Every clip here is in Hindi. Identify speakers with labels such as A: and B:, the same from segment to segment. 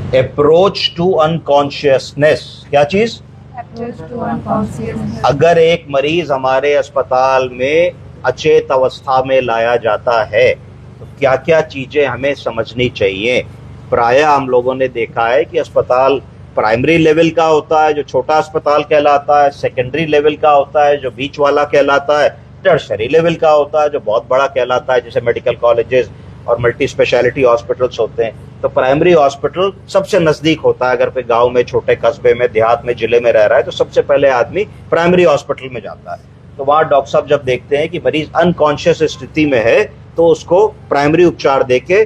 A: अप्रोच टू अनकॉन्शियसनेस, क्या चीज?
B: Approach to unconsciousness.
A: अगर एक मरीज हमारे अस्पताल में अचेत अवस्था में लाया जाता है तो क्या क्या चीजें हमें समझनी चाहिए। प्रायः हम लोगों ने देखा है कि अस्पताल प्राइमरी लेवल का होता है जो छोटा अस्पताल कहलाता है, सेकेंडरी लेवल का होता है जो बीच वाला कहलाता है, टर्शरी लेवल का होता है जो बहुत बड़ा कहलाता है जैसे मेडिकल कॉलेजेस और मल्टी स्पेशलिटी हॉस्पिटल्स होते हैं। तो प्राइमरी हॉस्पिटल सबसे नजदीक होता है। अगर कोई गांव में, छोटे कस्बे में, देहात में, जिले में रह रहा है तो सबसे पहले आदमी प्राइमरी हॉस्पिटल में जाता है। तो वहां डॉक्टर साहब जब देखते हैं कि मरीज अनकॉन्शियस स्थिति में है तो उसको प्राइमरी उपचार देके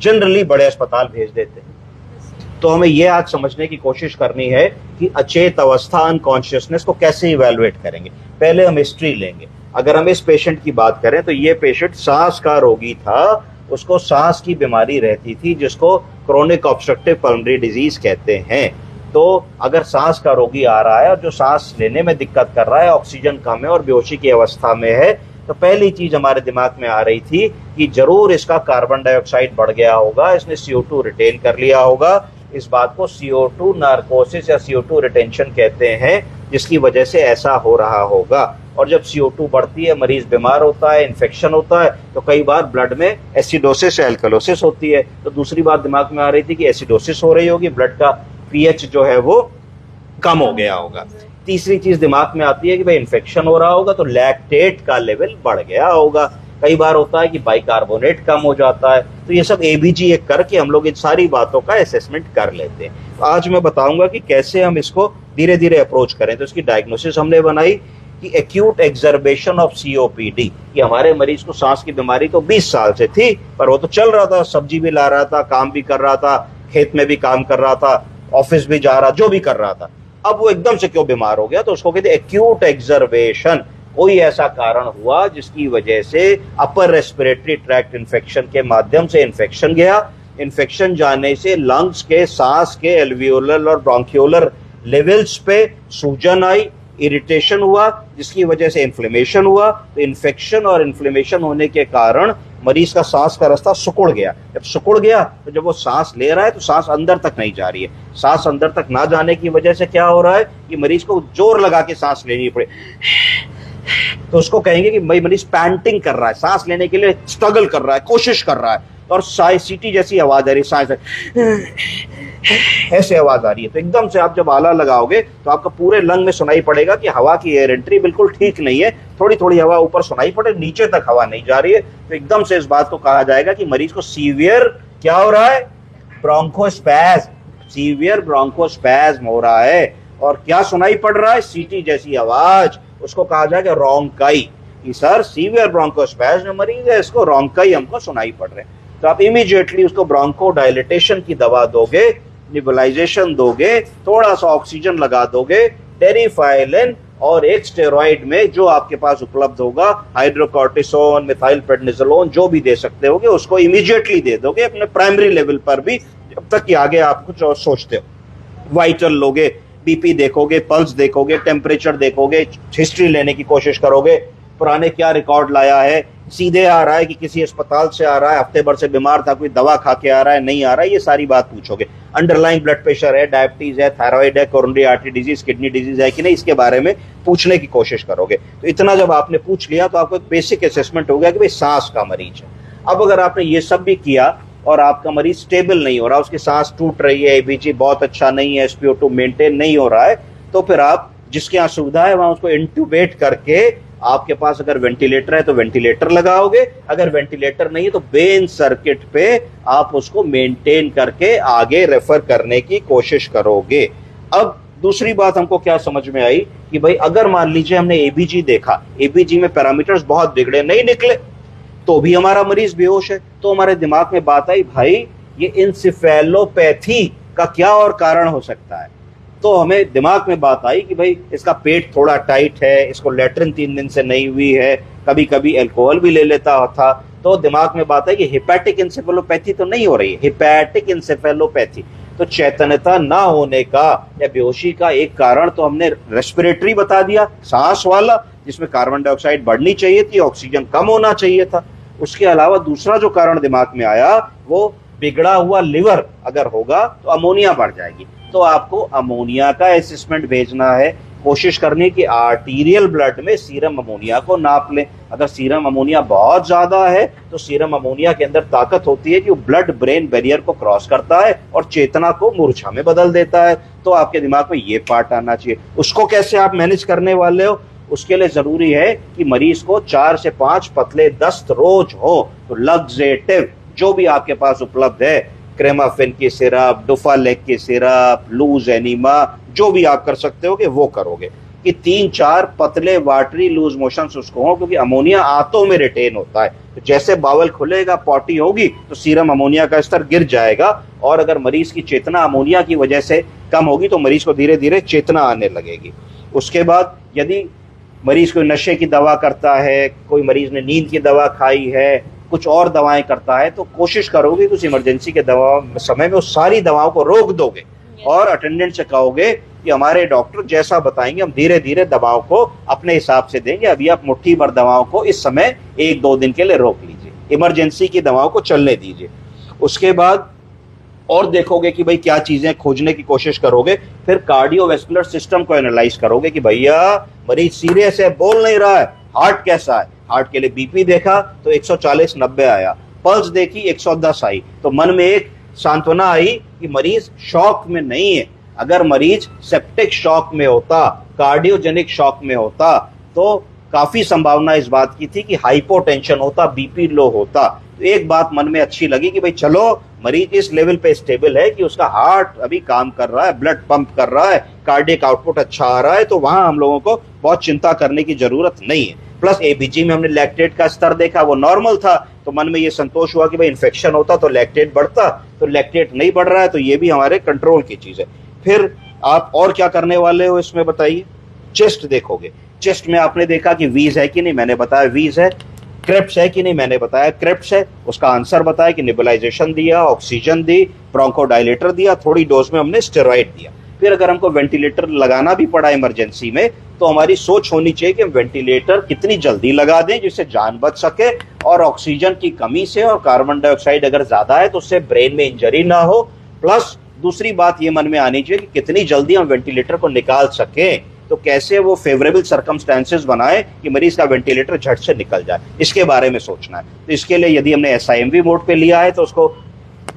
A: जनरली बड़े अस्पताल भेज देते हैं। तो हमें यह आज समझने की कोशिश करनी है कि अचेत अवस्था, अनकॉन्शियसनेस को कैसे इवेलुएट करेंगे। पहले हम हिस्ट्री लेंगे। अगर हम इस पेशेंट की बात करें तो ये पेशेंट सांस का रोगी था, उसको सांस की बीमारी रहती थी जिसको क्रोनिक ऑब्स्ट्रक्टिव पल्मोनरी डिजीज कहते हैं। तो अगर सांस का रोगी आ रहा है और जो सांस लेने में दिक्कत कर रहा है, ऑक्सीजन कम है और बेहोशी की अवस्था में है, तो पहली चीज हमारे दिमाग में आ रही थी कि जरूर इसका कार्बन डाइऑक्साइड बढ़ गया होगा, इसने CO2 रिटेन कर लिया होगा। इस बात को CO2 नार्कोसिस या CO2 रिटेंशन कहते हैं, जिसकी वजह से ऐसा हो रहा होगा। और जब CO2 बढ़ती है, मरीज बीमार होता है, इन्फेक्शन होता है, तो कई बार ब्लड में एसिडोसिस या एल्कलोसिस होती है। तो दूसरी बात दिमाग में आ रही थी कि एसिडोसिस हो रही होगी, ब्लड का pH जो है वो कम हो गया होगा। तीसरी चीज दिमाग में आती है कि भाई इन्फेक्शन हो रहा होगा तो लैक्टेट का लेवल बढ़ गया होगा। कई बार होता है कि बाइकार्बोनेट कम हो जाता है। तो ये सब ABG एक करके हम लोग इन सारी बातों का असेसमेंट कर लेते हैं। तो आज मैं बताऊंगा कि कैसे हम इसको धीरे धीरे अप्रोच करें। तो इसकी डायग्नोसिस हमने बनाई कि एक्यूट एक्सर्बेशन ऑफ COPD, कि हमारे मरीज को सांस की बीमारी तो 20 साल से थी, पर वो तो चल रहा था, सब्जी भी ला रहा था, काम भी कर रहा था, खेत में भी काम कर रहा था, ऑफिस भी जा रहा, जो भी कर रहा था। अब वो एकदम से क्यों बीमार हो गया, तो उसको कहते हैं एक्यूट एक्सर्बेशन। कोई ऐसा कारण हुआ जिसकी वजह से अपर रेस्पिरेटरी ट्रैक्ट इन्फेक्शन के माध्यम से इन्फेक्शन गया। इन्फेक्शन जाने से लंग्स के, सांस के एल्वियोलर और ब्रोंकियोलर लेवल्स पे सूजन आई, इरिटेशन हुआ, जिसकी वजह से इन्फ्लेमेशन हुआ। तो इन्फेक्शन और इन्फ्लेमेशन होने के कारण मरीज का सांस का रास्ता सिकुड़ गया। जब सिकुड़ गया तो जब वो सांस ले रहा है तो सांस अंदर तक नहीं जा रही है। सांस अंदर तक ना जाने की वजह से क्या हो रहा है कि मरीज को जोर लगा के सांस लेनी पड़े, तो उसको कहेंगे कि भाई मरीज पैंटिंग कर रहा है, सांस लेने के लिए स्ट्रगल कर रहा है, कोशिश कर रहा है, और सीटी जैसी आवाज आ रही है, सांस ऐसे आवाज आ रही है। तो एकदम से आप जब आला लगाओगे तो आपका पूरे लंग में सुनाई पड़ेगा कि हवा की एयर एंट्री बिल्कुल ठीक नहीं है, थोड़ी थोड़ी हवा ऊपर सुनाई पड़े, नीचे तक हवा नहीं जा रही है। तो एकदम से इस बात को कहा जाएगा कि मरीज को सीवियर क्या हो रहा है, ब्रोंकोस्पैज्म, सीवियर ब्रोंकोस्पैज्म हो रहा है। और क्या सुनाई पड़ रहा है, सीटी जैसी आवाज, उसको कहा जाएगा रोंकाई, कि सर सीवियर ब्रोंकोस्पैज्म मरीज है, इसको रोंकाई हमको सुनाई पड़ रहे हैं। तो आप इमीडिएटली उसको ब्रोंको डायलिटेशन की दवा दोगे, निबुलाइजेशन दोगे, थोड़ा सा ऑक्सीजन लगा दोगे, टेरिफाइलिन और एक स्टेरॉइड में जो आपके पास उपलब्ध होगा, हाइड्रोकॉर्टिसोन, मिथाइल प्रेडनिसोलोन, जो भी दे सकते होगे उसको इमीडिएटली दे दोगे अपने प्राइमरी लेवल पर भी, जब तक कि आगे आप कुछ और सोचते हो। वाइटल लोगे, BP देखोगे, पल्स देखोगे, टेम्परेचर देखोगे, हिस्ट्री लेने की कोशिश करोगे, पुराने क्या रिकॉर्ड लाया है, सीधे आ रहा है कि किसी अस्पताल से आ रहा है, हफ्ते भर से बीमार था, कोई दवा खा के आ रहा है, नहीं आ रहा है, ये सारी बात पूछोगे। अंडरलाइंग ब्लड प्रेशर है, डायबिटीज है, थायराइड है, coronary artery disease, kidney disease है कि नहीं, इसके बारे में पूछने की कोशिश करोगे। तो इतना जब आपने पूछ लिया तो आपको एक बेसिक असेसमेंट हो गया कि भाई सांस का मरीज है। अब अगर आपने ये सब भी किया और आपका मरीज स्टेबल नहीं हो रहा, उसकी सांस टूट रही है, ABG बहुत अच्छा नहीं है, SpO2 मेंटेन नहीं हो रहा है, तो फिर आप जिसके यहाँ सुविधा है वहां उसको इंट्यूबेट करके, आपके पास अगर वेंटिलेटर है तो वेंटिलेटर लगाओगे, अगर वेंटिलेटर नहीं है तो वेन सर्किट पे आप उसको मेंटेन करके आगे रेफर करने की कोशिश करोगे। अब दूसरी बात हमको क्या समझ में आई कि भाई अगर मान लीजिए हमने ABG देखा, ABG में पैरामीटर्स बहुत बिगड़े, नहीं निकले, तो भी हमारा मरीज बेहोश है, तो हमारे दिमाग में बात आई भाई ये इंसेफेलोपैथी का क्या और कारण हो सकता है। तो हमें दिमाग में बात आई कि भाई इसका पेट थोड़ा टाइट है, इसको लेटरिन 3 दिन से नहीं हुई है, कभी कभी अल्कोहल भी ले लेता था। तो दिमाग में बात आई कि हिपैटिक इंसेफेलोपैथी तो नहीं हो रही है, हिपैटिक इंसेफेलोपैथी। तो चैतन्यता ना होने का या बेहोशी का एक कारण तो हमने रेस्पिरेटरी बता दिया, सांस वाला, जिसमें कार्बन डाइऑक्साइड बढ़नी चाहिए थी, ऑक्सीजन कम होना चाहिए था। उसके अलावा दूसरा जो कारण दिमाग में आया वो बिगड़ा हुआ लिवर अगर होगा तो अमोनिया बढ़ जाएगी। तो आपको अमोनिया का असेसमेंट भेजना है, कोशिश करनी कि आर्टीरियल ब्लड में सीरम अमोनिया को नाप लें। अगर सीरम अमोनिया बहुत ज्यादा है तो सीरम अमोनिया के अंदर ताकत होती है कि वो ब्लड ब्रेन बैरियर को क्रॉस करता है और चेतना को मूर्छा में बदल देता है। तो आपके दिमाग में ये पार्ट आना चाहिए। उसको कैसे आप मैनेज करने वाले हो, उसके लिए जरूरी है कि मरीज को 4 से 5 पतले दस्त रोज हो। तो लग्जेटिव जो भी आपके पास उपलब्ध है, क्रेमाफिन की सिरप, डुफालेक की सिरप, लूज एनीमा, जो भी आप कर सकते हो कि वो करोगे कि 3-4 पतले वाटरी लूज मोशंस उसको हो, क्योंकि अमोनिया आंतों में रिटेन होता है। तो जैसे बावल खुलेगा, पॉटी होगी तो सीरम अमोनिया का स्तर गिर जाएगा। और अगर मरीज की चेतना अमोनिया की वजह से कम होगी तो मरीज को धीरे धीरे चेतना आने लगेगी। उसके बाद यदि मरीज कोई नशे की दवा करता है, कोई मरीज ने नींद की दवा खाई है, कुछ और दवाएं करता है, तो कोशिश करोगे कि उस इमरजेंसी के दवा समय में उस सारी दवाओं को रोक दोगे और अटेंडेंट से कहोगे कि हमारे डॉक्टर जैसा बताएंगे हम धीरे धीरे दवाओं को अपने हिसाब से देंगे, अभी आप मुट्ठी भर दवाओं को इस समय 1-2 दिन के लिए रोक लीजिए, इमरजेंसी की दवाओं को चलने दीजिए। उसके बाद और देखोगे कि भाई क्या चीजें खोजने की कोशिश करोगे। फिर कार्डियोवैस्कुलर सिस्टम को एनालाइज करोगे कि भैया मरीज सीरियस है, बोल नहीं रहा है, हार्ट कैसा है। हार्ट के लिए बीपी देखा तो 140/90 आया, पल्स देखी 110 आई, तो मन में एक सांत्वना आई कि मरीज शॉक में नहीं है। अगर मरीज सेप्टिक शॉक में होता, कार्डियोजेनिक शॉक में होता, तो काफी संभावना इस बात की थी कि हाइपोटेंशन होता, बीपी लो होता। तो एक बात मन में अच्छी लगी कि भाई चलो मरीज इस लेवल पे स्टेबल है कि उसका हार्ट अभी काम कर रहा है, ब्लड पंप कर रहा है, कार्डियक आउटपुट अच्छा आ रहा है, तो वहां हम लोगों को बहुत चिंता करने की जरूरत नहीं है। प्लस एबीजी में हमने लैक्टेट का स्तर देखा, वो नॉर्मल था, तो मन में ये संतोष हुआ कि भाई इन्फेक्शन होता तो लैक्टेट बढ़ता, तो लैक्टेट नहीं बढ़ रहा है, तो ये भी हमारे कंट्रोल की चीज है। फिर आप और क्या करने वाले हो इसमें बताइए। चेस्ट देखोगे, चेस्ट में आपने देखा कि वीज है कि नहीं, मैंने बताया वीज है। क्रेप्स है कि नहीं, मैंने बताया क्रेप्स है। उसका आंसर बताया कि निबुलाइजेशन दिया, ऑक्सीजन दी, ब्रोंकोडायलेटर दिया, थोड़ी डोज में हमने स्टेरॉइड दिया। फिर अगर हमको वेंटिलेटर लगाना भी पड़ा इमरजेंसी में, तो हमारी सोच होनी चाहिए कि हम वेंटिलेटर कितनी जल्दी लगा दें जिससे जान बच सके, और ऑक्सीजन की कमी से और कार्बन डाइऑक्साइड अगर ज्यादा है तो उससे ब्रेन में इंजरी ना हो। प्लस दूसरी बात ये मन में आनी चाहिए कि कितनी जल्दी हम वेंटिलेटर को निकाल सकें, तो कैसे वो फेवरेबल सर्कमस्टेंसेस बनाए कि मरीज का वेंटिलेटर झट से निकल जाए, इसके बारे में सोचना है। तो इसके लिए यदि हमने एसआईएमवी मोड पे लिया है तो उसको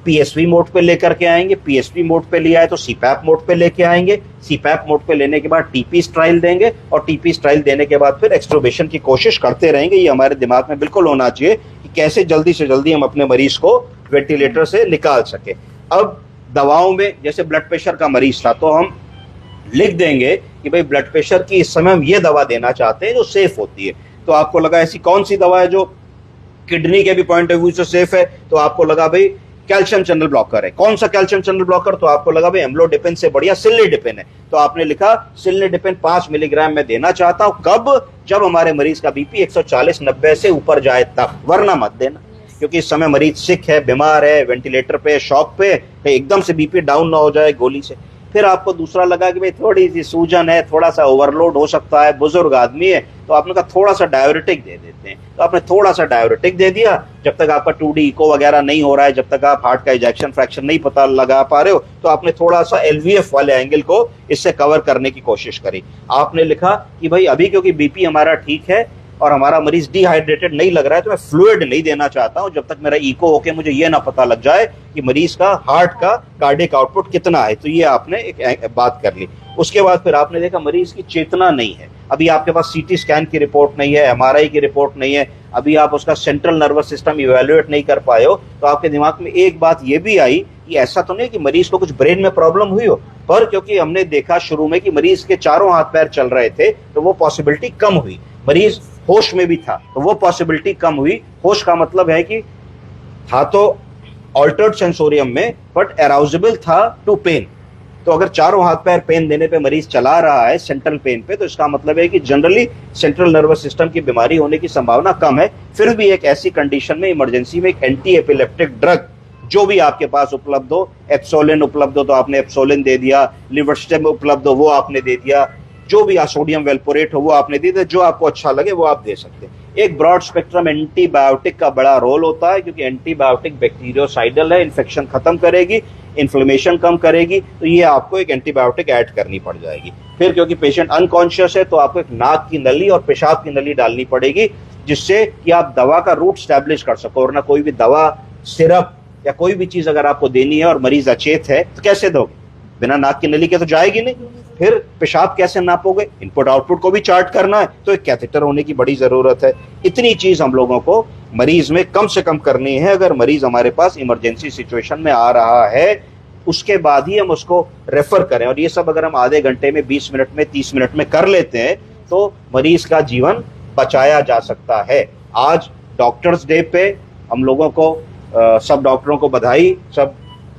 A: पीएसवी मोड पे लेकर के आएंगे, पीएसवी मोड पे लिया है तो सीपैप मोड पे लेके आएंगे, सीपैप मोड पे लेने के बाद टीपी स्ट्राइल देंगे, और टीपी स्ट्राइल देने के बाद फिर एक्सट्रोबेशन की कोशिश करते रहेंगे। ये हमारे दिमाग में बिल्कुल होना चाहिए कि कैसे जल्दी से जल्दी हम अपने मरीज को वेंटिलेटर से निकाल सके। अब दवाओं में जैसे ब्लड प्रेशर का मरीज था तो हम लिख देंगे कि भाई ब्लड प्रेशर की इस समय हम ये दवा देना चाहते हैं जो सेफ होती है। तो आपको लगा ऐसी कौन सी दवा है जो किडनी के भी पॉइंट ऑफ व्यू से सेफ है, तो आपको लगा भाई कैल्शियम चैनल ब्लॉकर है। कौन सा कैल्शियम चैनल ब्लॉकर, तो आपको लगा भाई एम्लोडिपिन से बढ़िया सिल्लीडिपिन है, तो आपने लिखा सिल्लीडिपिन 5 मिलीग्राम में देना चाहता हूं। कब? जब हमारे मरीज का बीपी 140/90 से ऊपर जाए तब, वरना मत देना, क्योंकि इस समय मरीज सिक है, बीमार है, वेंटिलेटर पे, शॉक पे, एकदम से बीपी डाउन ना हो जाए गोली से। फिर आपको दूसरा लगा कि भाई थोड़ी सी सूजन है, थोड़ा सा ओवरलोड हो सकता है, बुजुर्ग आदमी है, तो आपने कहा थोड़ा सा डायरेटिक दे देते हैं, तो आपने थोड़ा सा डायरेटिक दे दिया। जब तक आपका 2D इको वगैरह नहीं हो रहा है, जब तक आप हार्ट का इजेक्शन फ्रैक्शन नहीं पता लगा पा रहे हो, तो आपने थोड़ा सा एलवीएफ वाले एंगल को इससे कवर करने की कोशिश करी। आपने लिखा कि भाई अभी क्योंकि बीपी हमारा ठीक है और हमारा मरीज डिहाइड्रेटेड नहीं लग रहा है, तो मैं फ्लूइड नहीं देना चाहता हूं जब तक मेरा इको होके मुझे ये ना पता लग जाए कि मरीज का हार्ट का कार्डियक आउटपुट कितना है। तो ये आपने एक बात कर ली। उसके बाद फिर आपने देखा मरीज की चेतना नहीं है, अभी आपके पास सीटी स्कैन की रिपोर्ट नहीं है, एमआरआई की रिपोर्ट नहीं है, अभी आप उसका सेंट्रल नर्वस सिस्टम इवेल्युएट नहीं कर पाए हो। तो आपके दिमाग में एक बात ये भी आई कि ऐसा तो नहीं कि मरीज को कुछ ब्रेन में प्रॉब्लम हुई हो, पर क्योंकि हमने देखा शुरू में कि मरीज के चारों हाथ पैर चल रहे थे तो वो पॉसिबिलिटी कम हुई। मरीज होश में भी था तो वो पॉसिबिलिटी कम हुई। होश का मतलब है कि था तो ऑल्टर्ड सेंसोरियम में, बट अराउजेबल था टू पेन। तो अगर चारों हाथ पैर पेन देने पे मरीज चला रहा है सेंट्रल पेन पे, तो इसका मतलब है कि जनरली सेंट्रल नर्वस सिस्टम की बीमारी होने की संभावना कम है। फिर भी एक ऐसी कंडीशन में इमरजेंसी में एक एंटी एपिलेप्टिक ड्रग जो भी आपके पास उपलब्ध हो, एप्सोलिन उपलब्ध हो तो आपने एप्सोलिन दे दिया, लिवर्स्टेम उपलब्ध हो वो आपने दे दिया, जो भी सोडियम वेल्पोरेट हो वो आपने दे दिया, जो आपको अच्छा लगे वो आप दे सकते हैं। एक ब्रॉड स्पेक्ट्रम एंटीबायोटिक का बड़ा रोल होता है, क्योंकि एंटीबायोटिक बैक्टीरियोसाइडल है, इन्फेक्शन खत्म करेगी, इन्फ्लेमेशन कम करेगी, तो ये आपको एक एंटीबायोटिक ऐड करनी पड़ जाएगी। फिर क्योंकि पेशेंट अनकॉन्शियस है तो आपको एक नाक की नली और पेशाब की नली डालनी पड़ेगी, जिससे कि आप दवा का रूट स्टैब्लिश कर सको। और ना कोई भी दवा, सिरप या कोई भी चीज अगर आपको देनी है और मरीज अचेत है तो कैसे दोगे? बिना नाक की नली के तो जाएगी नहीं। फिर पेशाब कैसे नापोगे? इनपुट आउटपुट को भी चार्ट करना है, तो एक कैथेटर होने की बड़ी जरूरत है। इतनी चीज हम लोगों को मरीज में कम से कम करनी है। अगर मरीज हमारे पास इमरजेंसी सिचुएशन में आ रहा है, उसके बाद ही हम उसको रेफर करें। और ये सब अगर हम आधे घंटे में, 20 मिनट में, 30 मिनट में कर लेते हैं तो मरीज का जीवन बचाया जा सकता है। आज डॉक्टर्स डे पे हम लोगों को सब डॉक्टरों को बधाई, सब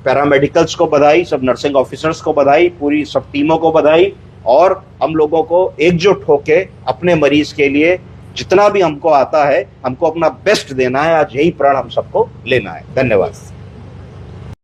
A: पैरामेडिकल्स को बधाई, सब नर्सिंग ऑफिसर्स को बधाई, पूरी सब टीमों को बधाई। और हम लोगों को एकजुट होके अपने मरीज के लिए जितना भी हमको आता है, हमको अपना बेस्ट देना है। आज यही प्रण हम सबको लेना है। धन्यवाद।